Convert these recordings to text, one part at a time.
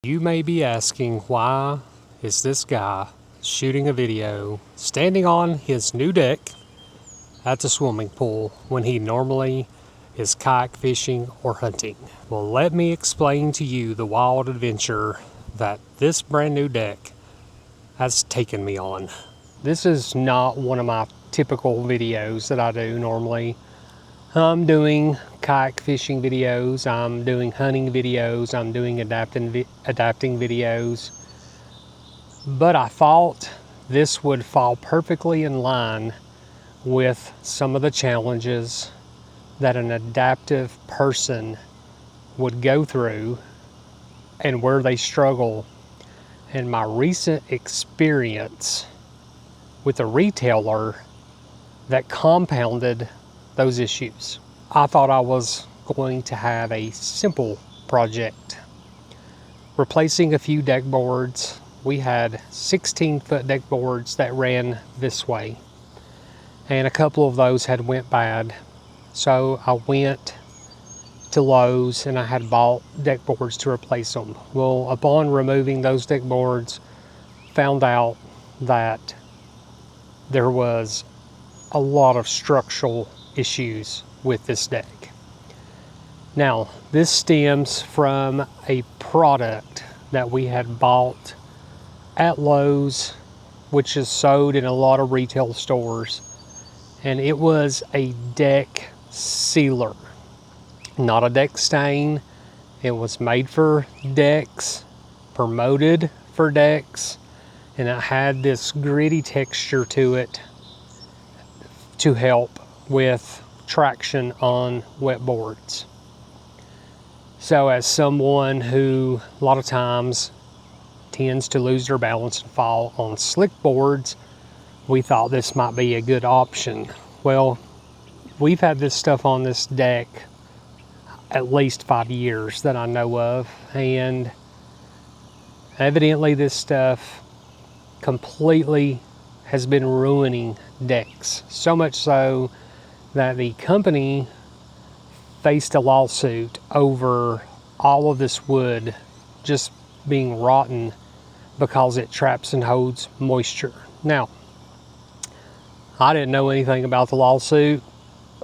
You may be asking, why is this guy shooting a video standing on his new deck at the swimming pool when he normally is kayak fishing or hunting? Well, let me explain to you the wild adventure that this brand new deck has taken me on. This is not one of my typical videos that I do normally. I'm doing kayak fishing videos, I'm doing hunting videos, I'm doing adapting videos. But I thought this would fall perfectly in line with some of the challenges that an adaptive person would go through and where they struggle, and my recent experience with a retailer that compounded those issues. I thought I was going to have a simple project. Replacing a few deck boards. We had 16-foot deck boards that ran this way, and a couple of those had went bad. So I went to Lowe's and I had bought deck boards to replace them. Well, upon removing those deck boards, found out that there was a lot of structural issues with this deck. Now, this stems from a product that we had bought at Lowe's, which is sold in a lot of retail stores, and it was a deck sealer, not a deck stain. It was made for decks, promoted for decks, and it had this gritty texture to it to help with traction on wet boards. So as someone who a lot of times tends to lose their balance and fall on slick boards, we thought this might be a good option. Well, we've had this stuff on this deck at least 5 years that I know of, and evidently this stuff completely has been ruining decks. So much so that the company faced a lawsuit over all of this wood just being rotten because it traps and holds moisture. Now, I didn't know anything about the lawsuit.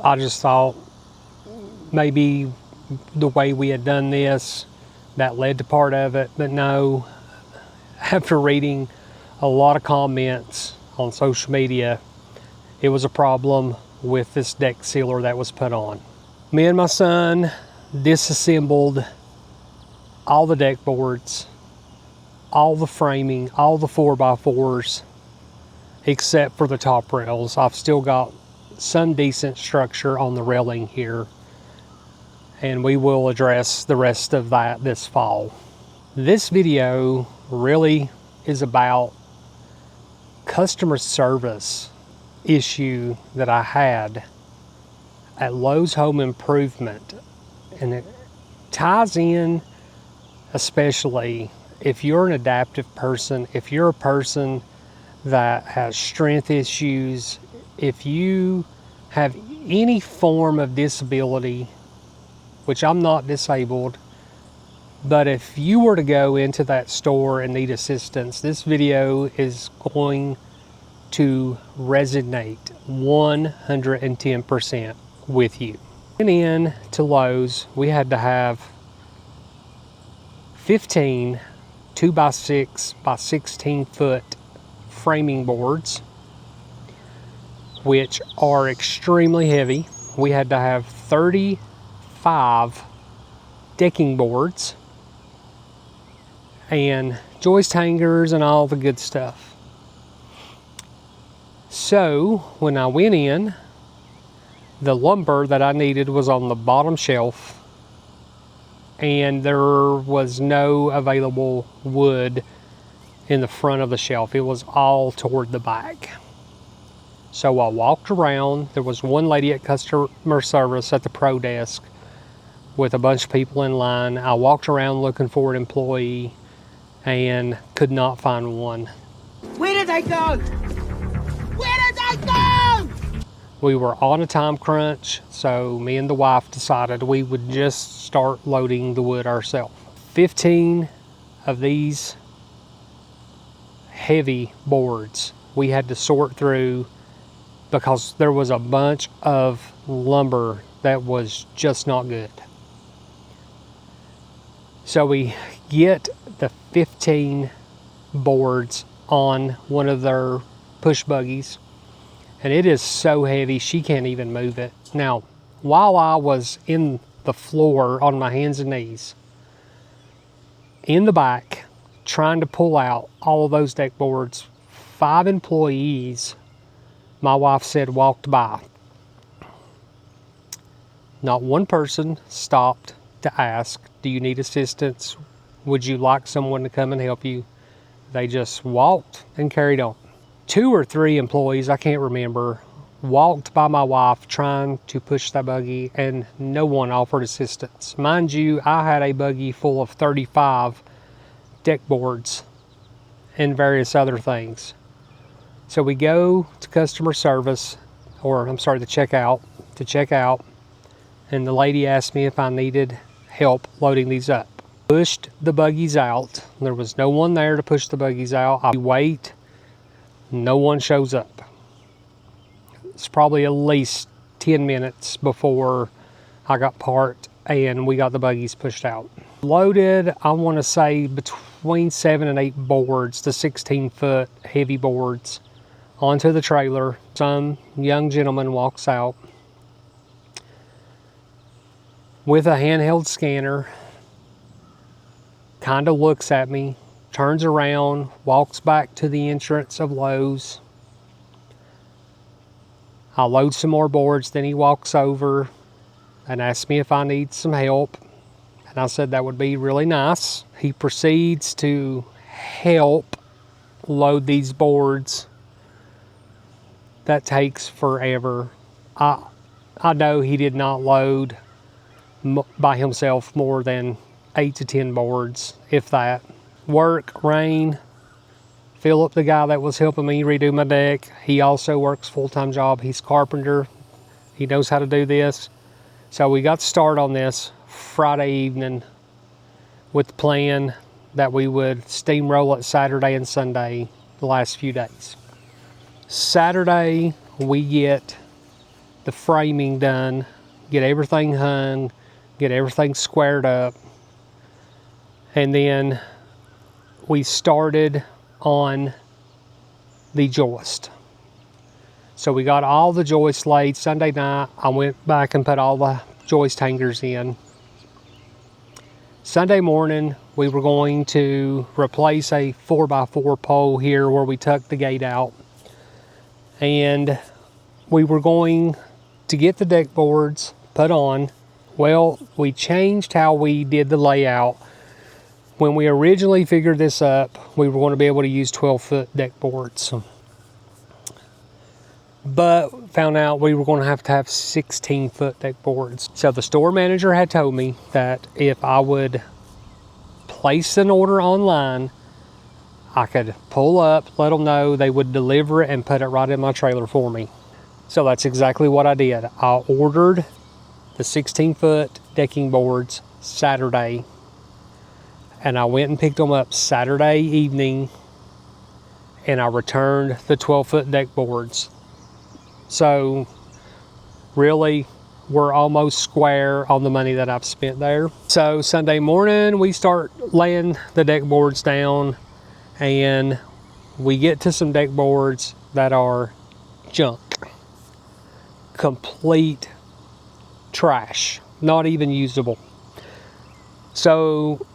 I just thought maybe the way we had done this, that led to part of it. But no, after reading a lot of comments on social media, it was a problem with this deck sealer that was put on. Me and my son disassembled all the deck boards, all the framing, all the 4x4s, except for the top rails. I've still got some decent structure on the railing here, and we will address the rest of that this fall. This video really is about customer service issue that I had at Lowe's Home Improvement, and it ties in especially if you're an adaptive person, if you're a person that has strength issues, if you have any form of disability, which I'm not disabled, but if you were to go into that store and need assistance, this video is going to resonate 110% with you. And in to Lowe's, we had to have 15 2x6 by 16 foot framing boards, which are extremely heavy. We had to have 35 decking boards and joist hangers and all the good stuff. So when I went in, the lumber that I needed was on the bottom shelf, and there was no available wood in the front of the shelf. It was all toward the back. So I walked around. There was one lady at customer service at the pro desk with a bunch of people in line. I walked around looking for an employee and could not find one. Where did they go? Where did they go? We were on a time crunch, so me and the wife decided we would just start loading the wood ourselves. 15 of these heavy boards we had to sort through because there was a bunch of lumber that was just not good. So we get the 15 boards on one of their push buggies, and it is so heavy she can't even move it. Now, while I was in the floor on my hands and knees in the back trying to pull out all of those deck boards, 5 employees, my wife said, walked by. Not one person stopped to ask, do you need assistance? Would you like someone to come and help you? They just walked and carried on. 2 or 3 employees, I can't remember, walked by my wife trying to push that buggy, and no one offered assistance. Mind you, I had a buggy full of 35 deck boards and various other things. So we go to customer service, or I'm sorry, to check out, and the lady asked me if I needed help loading these up. Pushed the buggies out. There was no one there to push the buggies out. I wait, no one shows up. It's probably at least 10 minutes before I got parked and we got the buggies pushed out. Loaded, I want to say between 7 and 8 boards, the 16-foot heavy boards, onto the trailer. Some young gentleman walks out with a handheld scanner, kind of looks at me, turns around, walks back to the entrance of Lowe's. I load some more boards, then he walks over and asks me if I need some help. And I said that would be really nice. He proceeds to help load these boards. That takes forever. I know he did not load by himself more than 8 to 10 boards, if that. Work, rain. Philip, the guy that was helping me redo my deck, he also works full-time job. He's carpenter. He knows how to do this. So we got started on this Friday evening with the plan that we would steamroll it Saturday and Sunday the last few days. Saturday, we get the framing done, get everything hung, get everything squared up, and then we started on the joist. So we got all the joists laid. Sunday night, I went back and put all the joist hangers in. Sunday morning, we were going to replace a 4x4 pole here where we tucked the gate out. And we were going to get the deck boards put on. Well, we changed how we did the layout. When we originally figured this up, we were going to be able to use 12-foot deck boards. But found out we were going to have 16-foot deck boards. So the store manager had told me that if I would place an order online, I could pull up, let them know, they would deliver it and put it right in my trailer for me. So that's exactly what I did. I ordered the 16-foot decking boards Saturday, and I went and picked them up Saturday evening, and I returned the 12-foot deck boards. So really, we're almost square on the money that I've spent there. So Sunday morning, we start laying the deck boards down, and we get to some deck boards that are junk. Complete trash, not even usable. So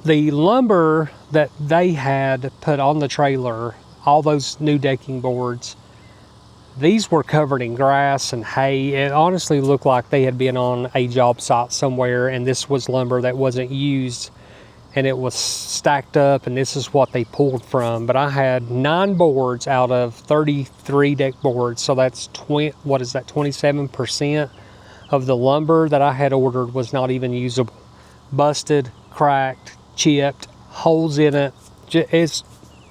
the lumber that they had put on the trailer, all those new decking boards, these were covered in grass and hay. It honestly looked like they had been on a job site somewhere, and this was lumber that wasn't used, and it was stacked up, and this is what they pulled from. But I had 9 boards out of 33 deck boards, so that's 27% of the lumber that I had ordered was not even usable. Busted, cracked, chipped, holes in it.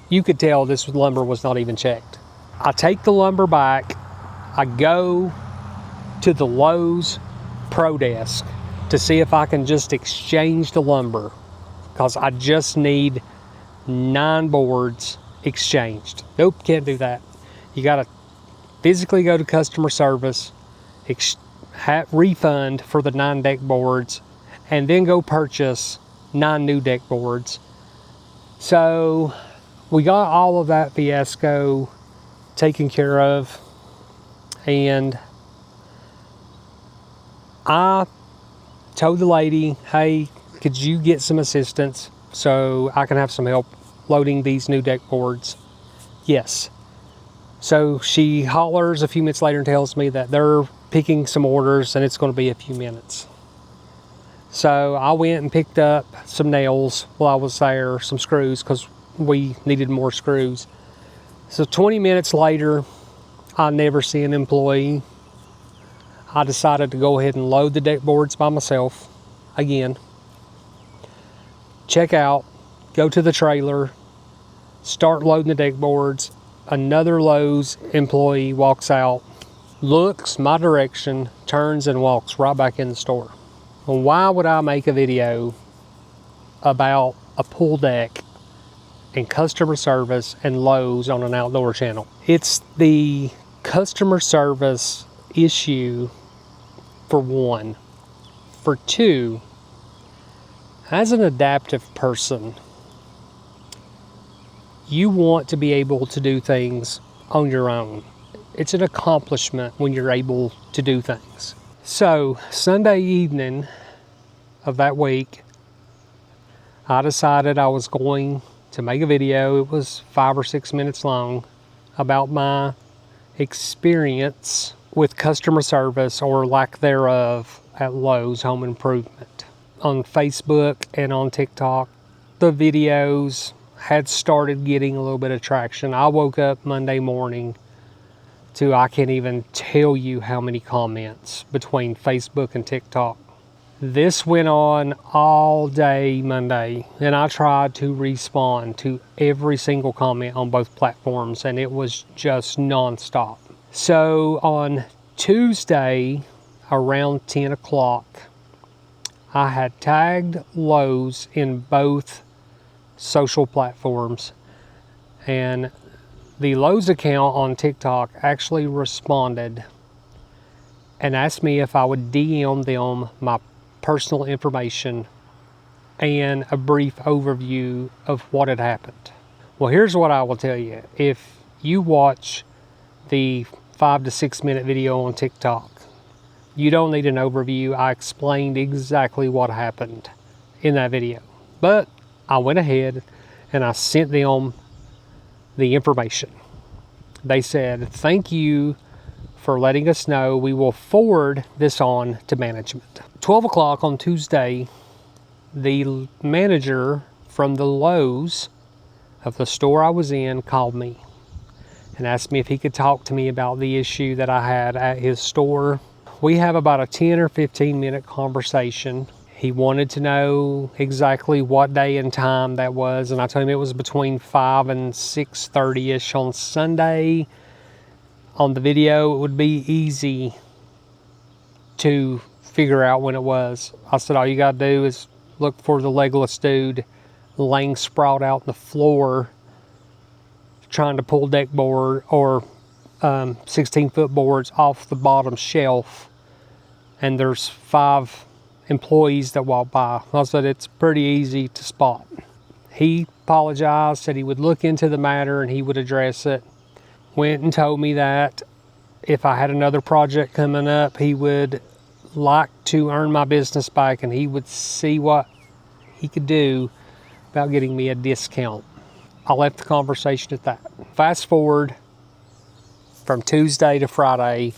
You could tell this lumber was not even checked. I take the lumber back. I go to the Lowe's Pro Desk to see if I can just exchange the lumber. because I just need 9 boards exchanged. Nope, can't do that. You got to physically go to customer service, refund for the 9 deck boards, and then go purchase 9 new deck boards. So we got all of that fiasco taken care of, and I told the lady, hey, could you get some assistance so I can have some help loading these new deck boards? Yes. So she hollers a few minutes later and tells me that they're picking some orders and it's going to be a few minutes. So I went and picked up some nails while I was there, some screws, because we needed more screws. So 20 minutes later, I never see an employee. I decided to go ahead and load the deck boards by myself again. Check out, go to the trailer, start loading the deck boards. Another Lowe's employee walks out, looks my direction, turns and walks right back in the store. Well, why would I make a video about a pool deck and customer service and Lowe's on an outdoor channel? It's the customer service issue, for one. For two, as an adaptive person, you want to be able to do things on your own. It's an accomplishment when you're able to do things. So Sunday evening of that week, I decided I was going to make a video. It was 5 or 6 minutes long, about my experience with customer service, or lack thereof, at Lowe's Home Improvement. On Facebook and on TikTok, the videos had started getting a little bit of traction. I woke up Monday morning to, I can't even tell you how many comments between Facebook and TikTok. This went on all day Monday, and I tried to respond to every single comment on both platforms, and it was just nonstop. So on Tuesday around 10 o'clock, I had tagged Lowe's in both social platforms, and the Lowe's account on TikTok actually responded and asked me if I would DM them my personal information and a brief overview of what had happened. Well, here's what I will tell you. If you watch the 5 to 6 minute video on TikTok, you don't need an overview. I explained exactly what happened in that video. But I went ahead and I sent them the information. They said, thank you for letting us know. We will forward this on to management. 12 o'clock on Tuesday, the manager from the Lowe's of the store I was in called me and asked me if he could talk to me about the issue that I had at his store. We have about a 10 or 15 minute conversation. He wanted to know exactly what day and time that was, and I told him it was between 5 and 6:30-ish on Sunday. On the video, it would be easy to figure out when it was. I said, all you gotta do is look for the legless dude laying sprawled out on the floor trying to pull deck board or 16-foot boards off the bottom shelf, and there's 5 employees that walk by. I said, it's pretty easy to spot. He apologized, said he would look into the matter and he would address it. Went and told me that if I had another project coming up, he would like to earn my business back and he would see what he could do about getting me a discount. I left the conversation at that. Fast forward from Tuesday to Friday,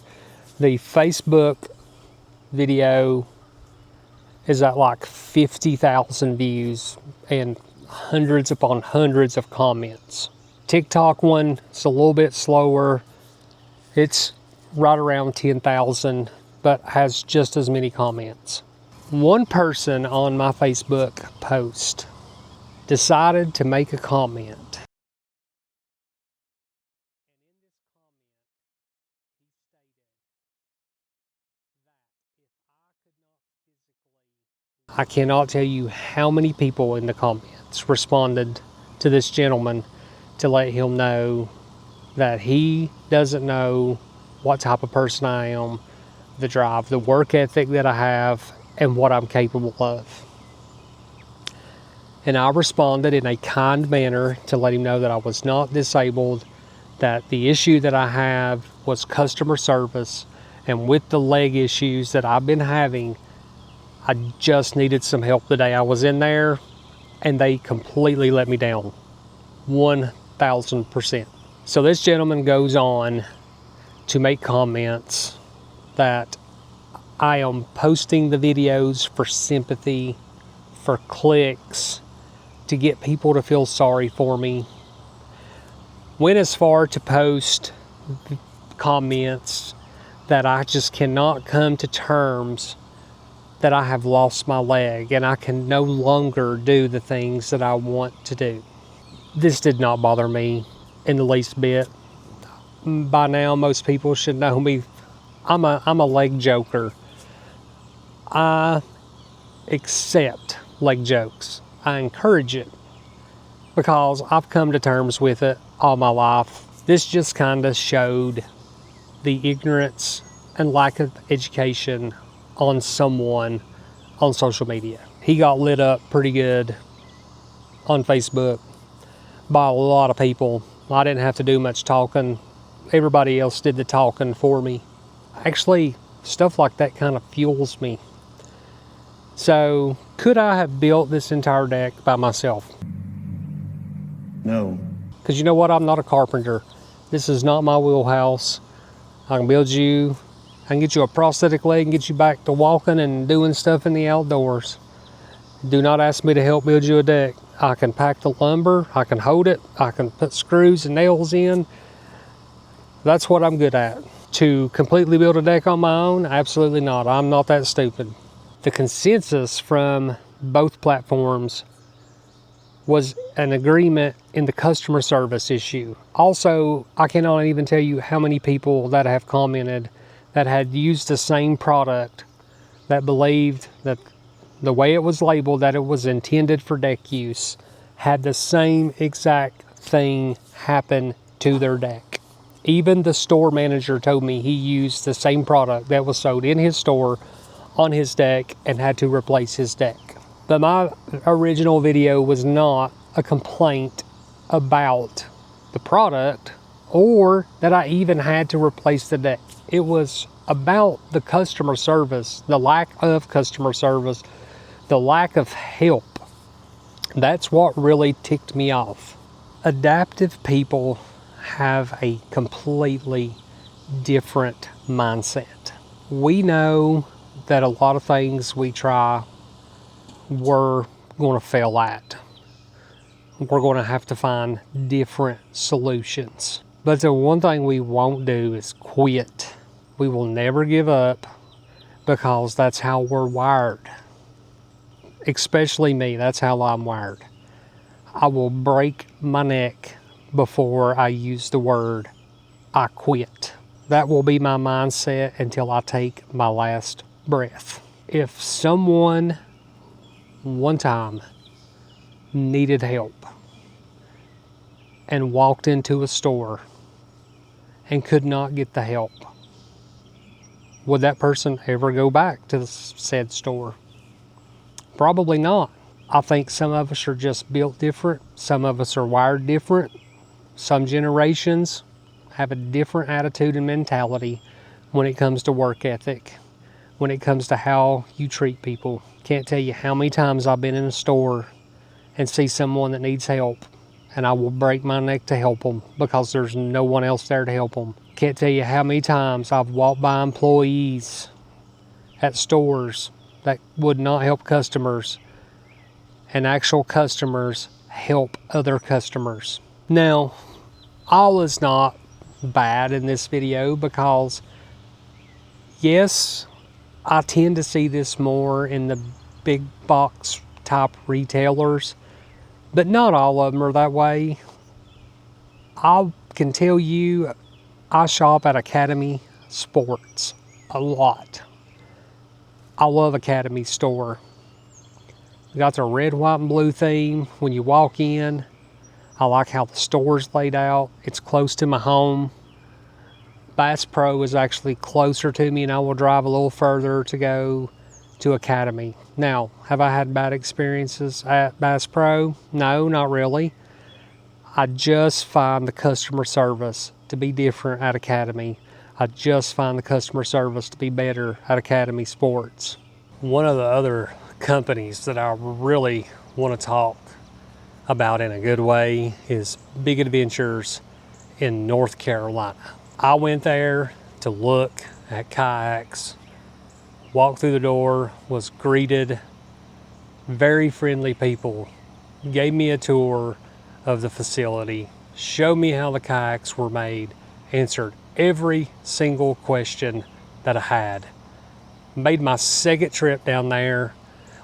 the Facebook video is at like 50,000 views and hundreds upon hundreds of comments. TikTok one, it's a little bit slower. It's right around 10,000, but has just as many comments. One person on my Facebook post decided to make a comment. I cannot tell you how many people in the comments responded to this gentleman to let him know that he doesn't know what type of person I am, the drive, the work ethic that I have, and what I'm capable of. And I responded in a kind manner to let him know that I was not disabled, that the issue that I have was customer service, and with the leg issues that I've been having, I just needed some help the day I was in there, and they completely let me down. 1,000%. So this gentleman goes on to make comments that I am posting the videos for sympathy, for clicks, to get people to feel sorry for me. Went as far to post comments that I just cannot come to terms that I have lost my leg and I can no longer do the things that I want to do. This did not bother me in the least bit. By now, most people should know me. I'm a leg joker. I accept leg jokes. I encourage it because I've come to terms with it all my life. This just kind of showed the ignorance and lack of education on someone on social media. He got lit up pretty good on Facebook by a lot of people. I didn't have to do much talking. Everybody else did the talking for me. Actually, stuff like that kind of fuels me. So, could I have built this entire deck by myself? No. Because you know what? I'm not a carpenter. This is not my wheelhouse. I can build you, I can get you a prosthetic leg and get you back to walking and doing stuff in the outdoors. Do not ask me to help build you a deck. I can pack the lumber, I can hold it, I can put screws and nails in. That's what I'm good at. To completely build a deck on my own? Absolutely not. I'm not that stupid. The consensus from both platforms was an agreement in the customer service issue. Also, I cannot even tell you how many people that have commented that had used the same product that believed that the way it was labeled, that it was intended for deck use, had the same exact thing happen to their deck. Even the store manager told me he used the same product that was sold in his store on his deck and had to replace his deck. But my original video was not a complaint about the product or that I even had to replace the deck. It was about the customer service, the lack of customer service, the lack of help. That's what really ticked me off. Adaptive people have a completely different mindset. We know that a lot of things we try, we're going to fail at. We're going to have to find different solutions. But the one thing we won't do is quit. We will never give up because that's how we're wired. Especially me, that's how I'm wired. I will break my neck before I use the word I quit. That will be my mindset until I take my last breath. If someone one time needed help and walked into a store and could not get the help, would that person ever go back to the said store? Probably not. I think some of us are just built different. Some of us are wired different. Some generations have a different attitude and mentality when it comes to work ethic, when it comes to how you treat people. Can't tell you how many times I've been in a store and see someone that needs help, and I will break my neck to help them because there's no one else there to help them. Can't tell you how many times I've walked by employees at stores that would not help customers, and actual customers help other customers. Now, all is not bad in this video because, yes, I tend to see this more in the big box type retailers, but not all of them are that way. I can tell you, I shop at Academy Sports a lot. I love Academy store. got their red, white, and blue theme when you walk in. I like how the store's laid out. It's close to my home. Bass Pro is actually closer to me, and I will drive a little further to go to Academy. Now, have I had bad experiences at Bass Pro? No, not really. I just find the customer service to be different at Academy. I just find the customer service to be better at Academy Sports. One of the other companies that I really want to talk about in a good way is Big Adventures in North Carolina. I went there to look at kayaks, walked through the door, was greeted, very friendly people, gave me a tour of the facility, showed me how the kayaks were made, answered every single question that I had. Made my second trip down there,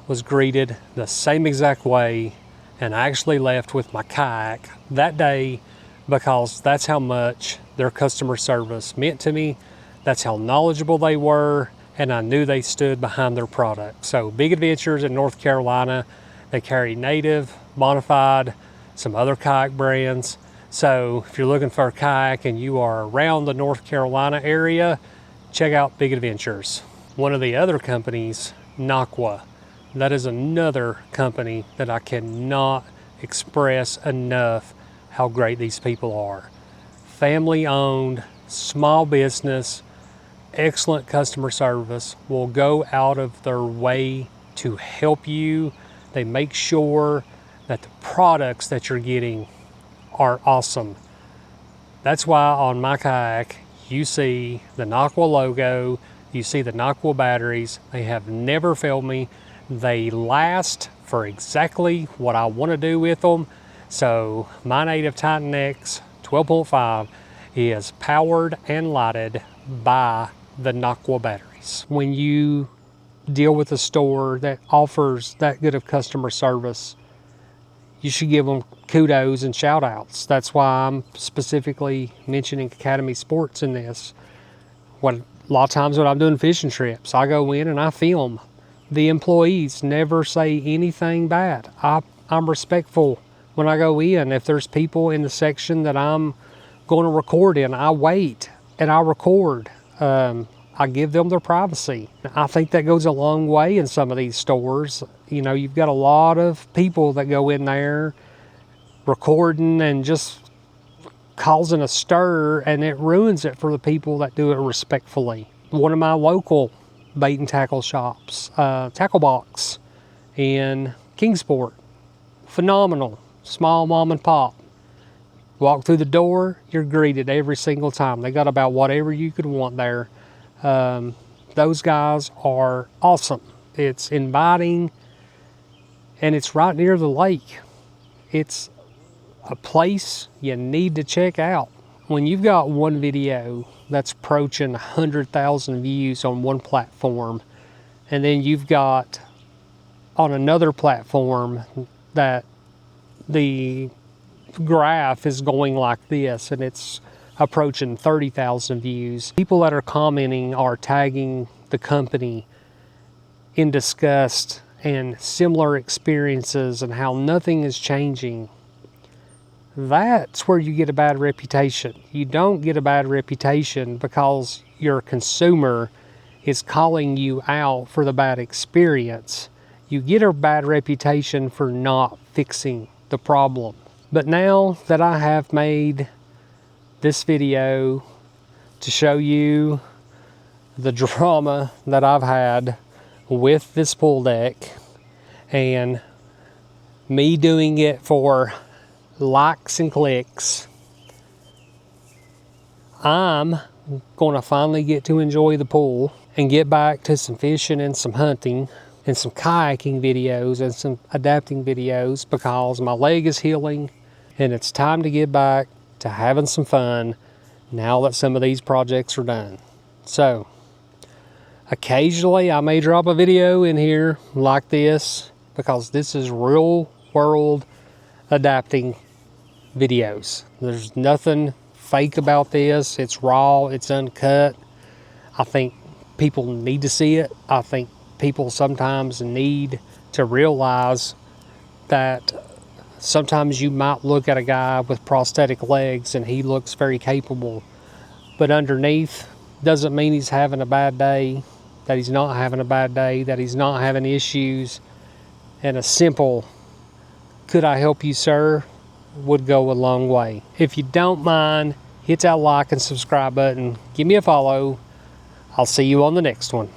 was greeted the same exact way, and I actually left with my kayak that day because that's how much their customer service meant to me. That's how knowledgeable they were, and I knew they stood behind their product. So Big Adventures in North Carolina, they carry Native, Bonafide, some other kayak brands. So if you're looking for a kayak and you are around the North Carolina area, check out Big Adventures. One of the other companies, Naqua, that is another company that I cannot express enough how great these people are. Family owned, small business, excellent customer service, will go out of their way to help you. They make sure that the products that you're getting are awesome. That's why on my kayak you see the Naqua logo, you see the Naqua batteries. They have never failed me. They last for exactly what I want to do with them. So my Native Titan X 12.5 is powered and lighted by the Naqua batteries. When you deal with a store that offers that good of customer service, you should give them kudos and shout outs. That's why I'm specifically mentioning Academy Sports in this. A lot of times when I'm doing fishing trips, I go in and I film. The employees never say anything bad. I'm respectful when I go in. If there's people in the section that I'm going to record in, I wait and I record. I give them their privacy. I think that goes a long way in some of these stores. You know, you've got a lot of people that go in there recording and just causing a stir, and it ruins it for the people that do it respectfully. One of my local bait and tackle shops, Tackle Box in Kingsport, phenomenal, small mom and pop. Walk through the door, you're greeted every single time. They got about whatever you could want there. Those guys are awesome. It's inviting, and it's right near the lake. It's a place you need to check out. When you've got one video that's approaching 100,000 views on one platform, and then you've got on another platform that the graph is going like this, and it's approaching 30,000 views. People that are commenting are tagging the company in disgust and similar experiences and how nothing is changing. That's where you get a bad reputation. You don't get a bad reputation because your consumer is calling you out for the bad experience. You get a bad reputation for not fixing the problem. But now that I have made this video to show you the drama that I've had with this pool deck, and me doing it for likes and clicks, I'm going to finally get to enjoy the pool and get back to some fishing and some hunting and some kayaking videos and some adapting videos, because my leg is healing and it's time to get back to having some fun now that some of these projects are done. So occasionally I may drop a video in here like this, because this is real world adapting videos. There's nothing fake about this. It's raw, it's uncut. I think people need to see it. I think people sometimes need to realize that sometimes you might look at a guy with prosthetic legs and he looks very capable, but underneath doesn't mean he's having a bad day, that he's not having a bad day, that he's not having issues. And a simple, "Could I help you, sir?" would go a long way. If you don't mind, hit that like and subscribe button. Give me a follow. I'll see you on the next one.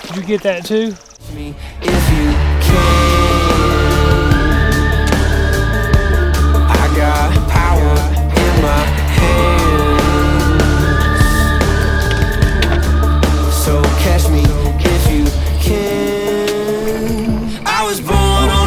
Did you get that too? Me if you can. I got power in my hands, so catch me if you can. I was born on